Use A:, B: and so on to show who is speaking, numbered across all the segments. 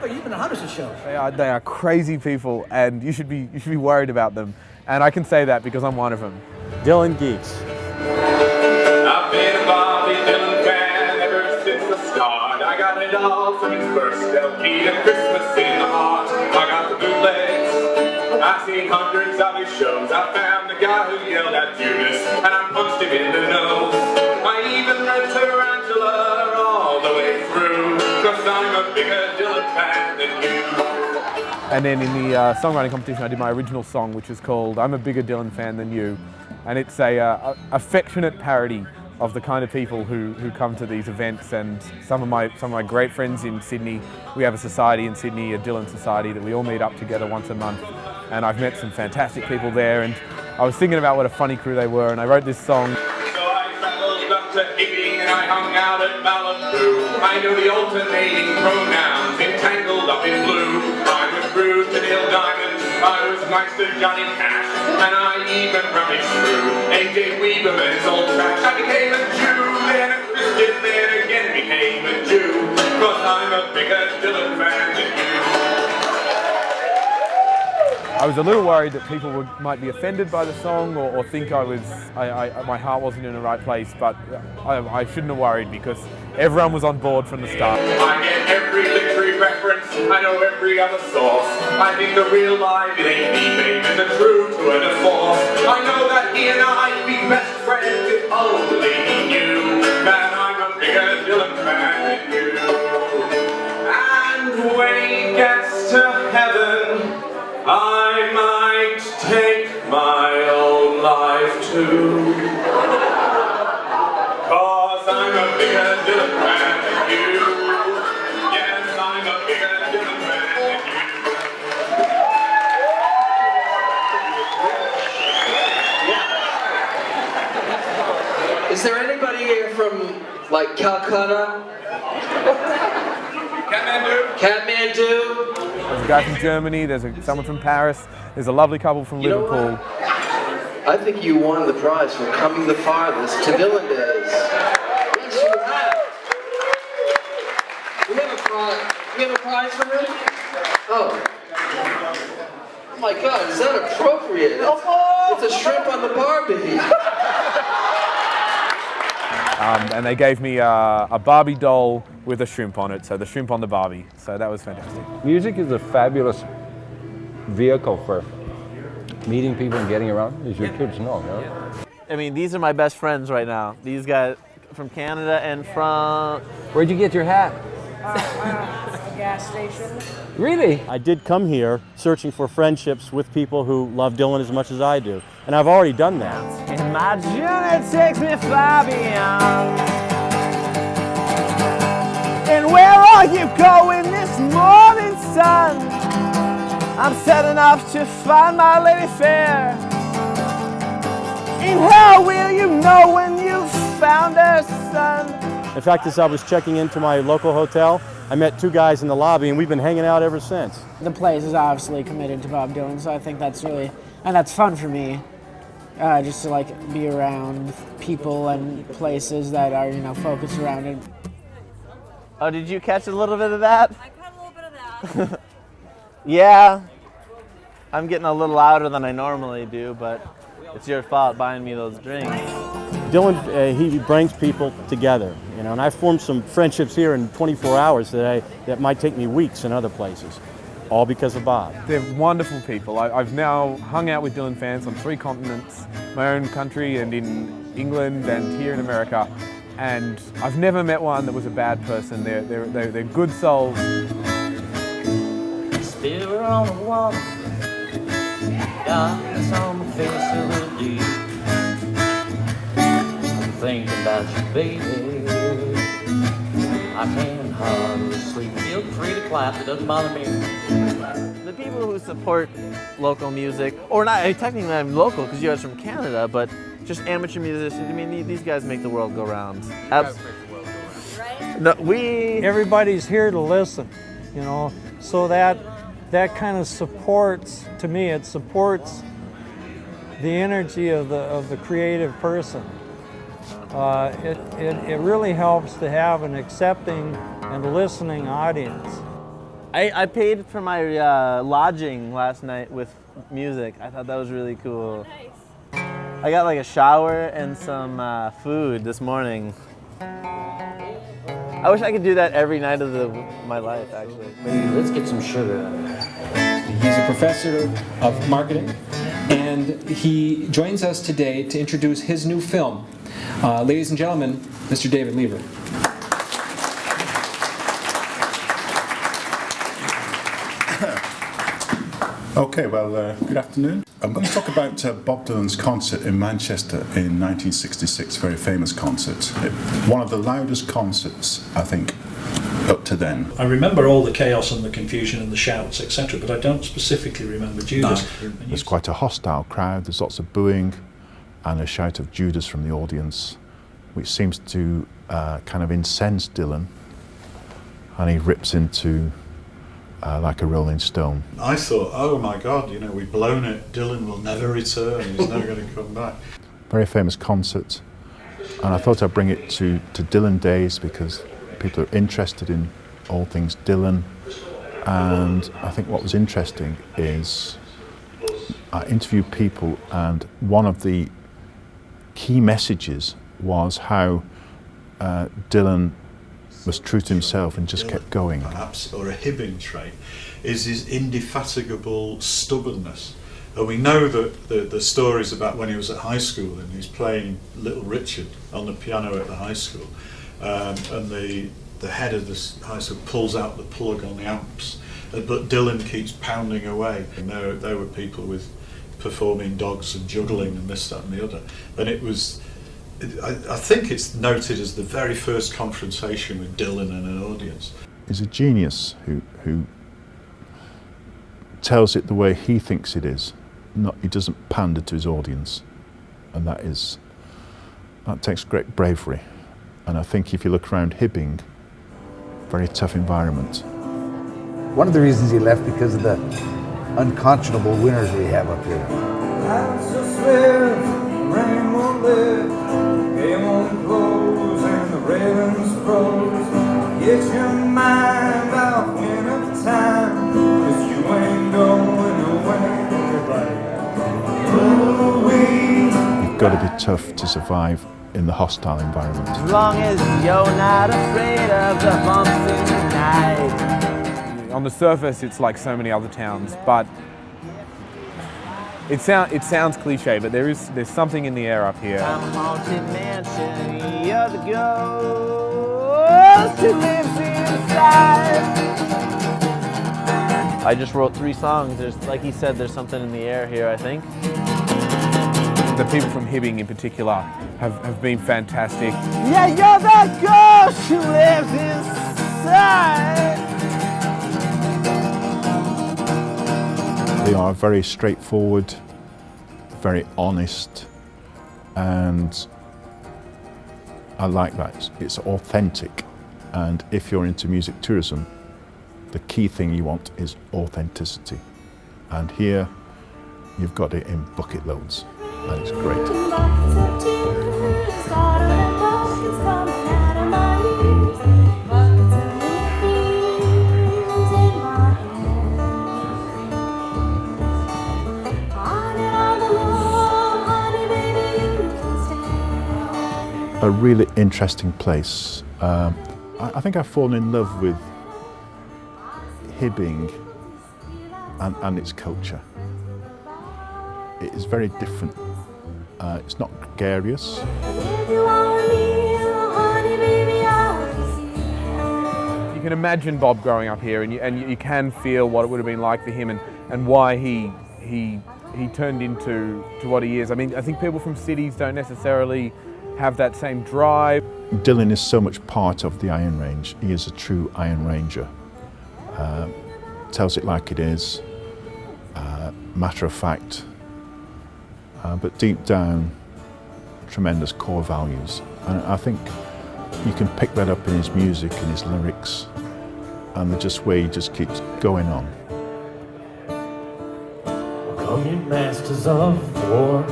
A: thought you've been to hundreds of shows.
B: They are crazy people, and you should be worried about them. And I can say that because I'm one of them.
C: Dylan Geeks.
D: I've been a Bobby Dylan fan ever since the start. I got it all from his first LP to Christmas in the Heart. I got the bootlegs. I've seen hundreds of his shows. I found the guy who yelled at Judas, and I punched him in the nose. I even read Tarantula all the way through, 'cause I'm a bigger Dylan fan than you.
B: And then in the songwriting competition, I did my original song, which is called "I'm a Bigger Dylan Fan Than You," and it's a affectionate parody of the kind of people who come to these events. And some of my great friends in Sydney, we have a society in Sydney, a Dylan Society, that we all meet up together once a month. And I've met some fantastic people there, and I was thinking about what a funny crew they were, and I wrote this song.
D: So I traveled up to Hibbing and I hung out at Malibu. I know the alternating pronouns entangled up in blue. I was rude to Neil Diamond, I was nice to Johnny Cash, and I even rummaged through A.J. Weberman's old trash. I became a Jew, then a Christian, then again became a Jew, 'cause I'm a bigger Dylan fan than you.
B: I was a little worried that people might be offended by the song or think my heart wasn't in the right place, but I shouldn't have worried because everyone was on board from the start.
D: I get every literary reference, I know every other source. I think the real life, it ain't me, babe, it's a true tour de force. I know that he and I'd be best friends if only he knew that I'm a bigger Dylan fan than you. And when he gets to heaven, I might take my own life too, 'cause I'm a bigger Dylan fan than you. Yes, I'm a bigger Dylan fan than you.
E: Is there anybody here from, like, Calcutta? Kathmandu?
B: There's a guy from Germany, there's someone from Paris, there's a lovely couple from Liverpool.
E: I think you won the prize for coming the farthest to Dylan Days. Yes, you have. We have a prize for him? Oh. Oh my God, is that appropriate? It's a shrimp on the Barbie.
B: And they gave me a Barbie doll with a shrimp on it, so the shrimp on the Barbie. So that was fantastic.
C: Music is a fabulous vehicle for meeting people and getting around, as your kids know. You know?
F: I mean, these are my best friends right now. These guys from Canada and from...
C: Where'd you get your hat?
G: A gas station.
C: Really?
H: I did come here searching for friendships with people who love Dylan as much as I do, and I've already done that.
F: And my journey takes me far beyond. And where are you going this morning, sun? I'm setting off to find my lady fair. And how will you know when you've found her, son?
H: In fact, as I was checking into my local hotel, I met two guys in the lobby, and we've been hanging out ever since.
G: The place is obviously committed to Bob Dylan, so I think that's really, and that's fun for me, just to like be around people and places that are, you know, focused around it.
F: Oh, did you catch a little bit of that?
I: I caught a little bit of that.
F: Yeah. I'm getting a little louder than I normally do, but it's your fault buying me those drinks.
H: Dylan, he brings people together, you know, and I've formed some friendships here in 24 hours today that might take me weeks in other places, all because of Bob.
B: They're wonderful people. I've now hung out with Dylan fans on 3 continents, my own country and in England and here in America, and I've never met one that was a bad person. They're good souls.
J: Still on the wall, darkness on the face of the deep. I'm thinking about you, baby. I can't hardly sleep. Feel free to clap, it doesn't bother me.
F: The people who support local music, or not, technically I'm local because you guys are from Canada, but just amateur musicians, I mean, these guys make the world go round. No,
K: everybody's here to listen, you know, so that kind of supports, to me, it supports the energy of the creative person. It really helps to have an accepting and listening audience.
F: I paid for my lodging last night with music. I thought that was really cool.
I: Nice.
F: I got like a shower and some food this morning. I wish I could do that every night of my life, actually.
J: Let's get some sugar.
A: He's a professor of marketing, and he joins us today to introduce his new film. Ladies and gentlemen, Mr. David Lever.
L: Okay, well, good afternoon. I'm going to talk about Bob Dylan's concert in Manchester in 1966, very famous concert. One of the loudest concerts, I think, up to then.
M: I remember all the chaos and the confusion and the shouts, etc., but I don't specifically remember Judas.
L: No. There's quite a hostile crowd, there's lots of booing and a shout of Judas from the audience, which seems to kind of incense Dylan, and he rips into like a Rolling Stone.
M: I thought, oh my God, we've blown it. Dylan will never return. He's never going to come back.
L: Very famous concert, and I thought I'd bring it to Dylan Days because people are interested in all things Dylan. And I think what was interesting is I interviewed people, and one of the key messages was how Dylan was true to himself and just kept going.
M: Perhaps, or a Hibbing trait, is his indefatigable stubbornness. And we know that the stories about when he was at high school and he's playing Little Richard on the piano at the high school, and the head of the high school pulls out the plug on the amps, but Dylan keeps pounding away. And there were people with performing dogs and juggling and this, that and the other. And it was, I think it's noted as the very first confrontation with Dylan and an audience.
L: He's a genius who tells it the way he thinks it is. He doesn't pander to his audience, and that takes great bravery. And I think if you look around Hibbing, very tough environment.
N: One of the reasons he left because of the unconscionable winters we have up here.
O: Rain won't live, game won't close, and the ravens froze. Get your mind off winter time, 'cause you ain't going away.
L: You've got to be tough to survive in the hostile environment.
F: As long as you're not afraid of the bumps in the night.
B: On the surface, it's like so many other towns, but it sounds cliche, but there's something in the air up here.
F: I'm a haunted mansion, you're the ghost who lives inside. I just wrote 3 songs. There's, like he said, there's something in the air here, I think.
B: The people from Hibbing in particular have been fantastic.
F: Yeah, you're the ghost who lives inside.
L: They are very straightforward, very honest, and I like that. It's authentic, and if you're into music tourism, the key thing you want is authenticity. And here, you've got it in bucket loads, and it's great. A really interesting place. I think I've fallen in love with Hibbing and its culture. It is very different. It's not gregarious.
B: You can imagine Bob growing up here, and you can feel what it would have been like for him, and why he turned into what he is. I mean, I think people from cities don't necessarily have that same drive.
L: Dylan is so much part of the Iron Range. He is a true Iron Ranger. Tells it like it is, matter of fact, but deep down, tremendous core values. And I think you can pick that up in his music and his lyrics, and the way he just keeps going on.
J: Come you masters of war,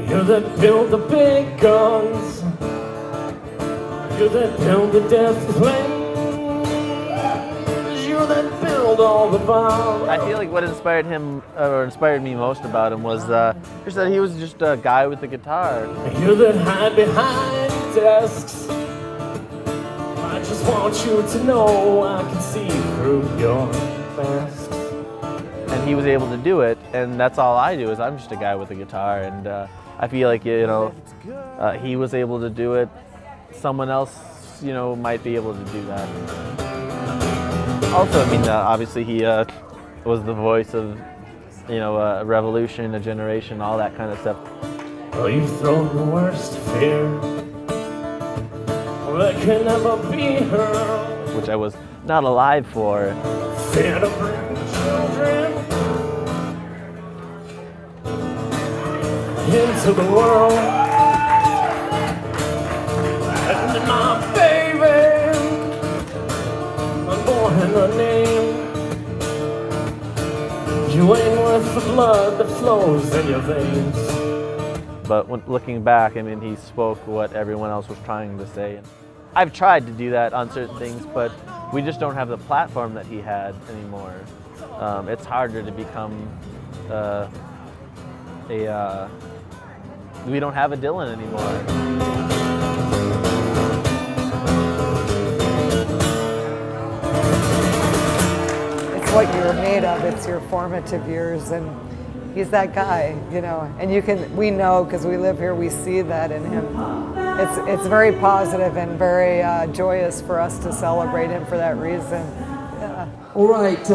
J: you that build the big guns, you that build the death plane. that build all the bombs.
F: I feel like what inspired him, or inspired me most about him, was just that he was just a guy with a guitar.
J: You that hide behind desks, I just want you to know I can see through your masks.
F: And he was able to do it, and that's all I do, is I'm just a guy with a guitar, and I feel like, you know, he was able to do it, someone else, you know, might be able to do that. Also, I mean, obviously he was the voice of, you know, a revolution, a generation, all that kind of stuff.
J: Well, you've thrown the worst fear that can never be heard,
F: which I was not alive for.
J: Fear to bring the children into the world. And my baby, unborn in a name, you ain't worth the blood that flows in your veins.
F: But when looking back, I mean, he spoke what everyone else was trying to say. I've tried to do that on certain things, but we just don't have the platform that he had anymore. It's harder to become we don't have a Dylan anymore.
P: It's what you're made of. It's your formative years, and he's that guy, you know. And we know, because we live here, we see that in him. It's very positive and very joyous for us to celebrate him for that reason. Yeah.
Q: All right.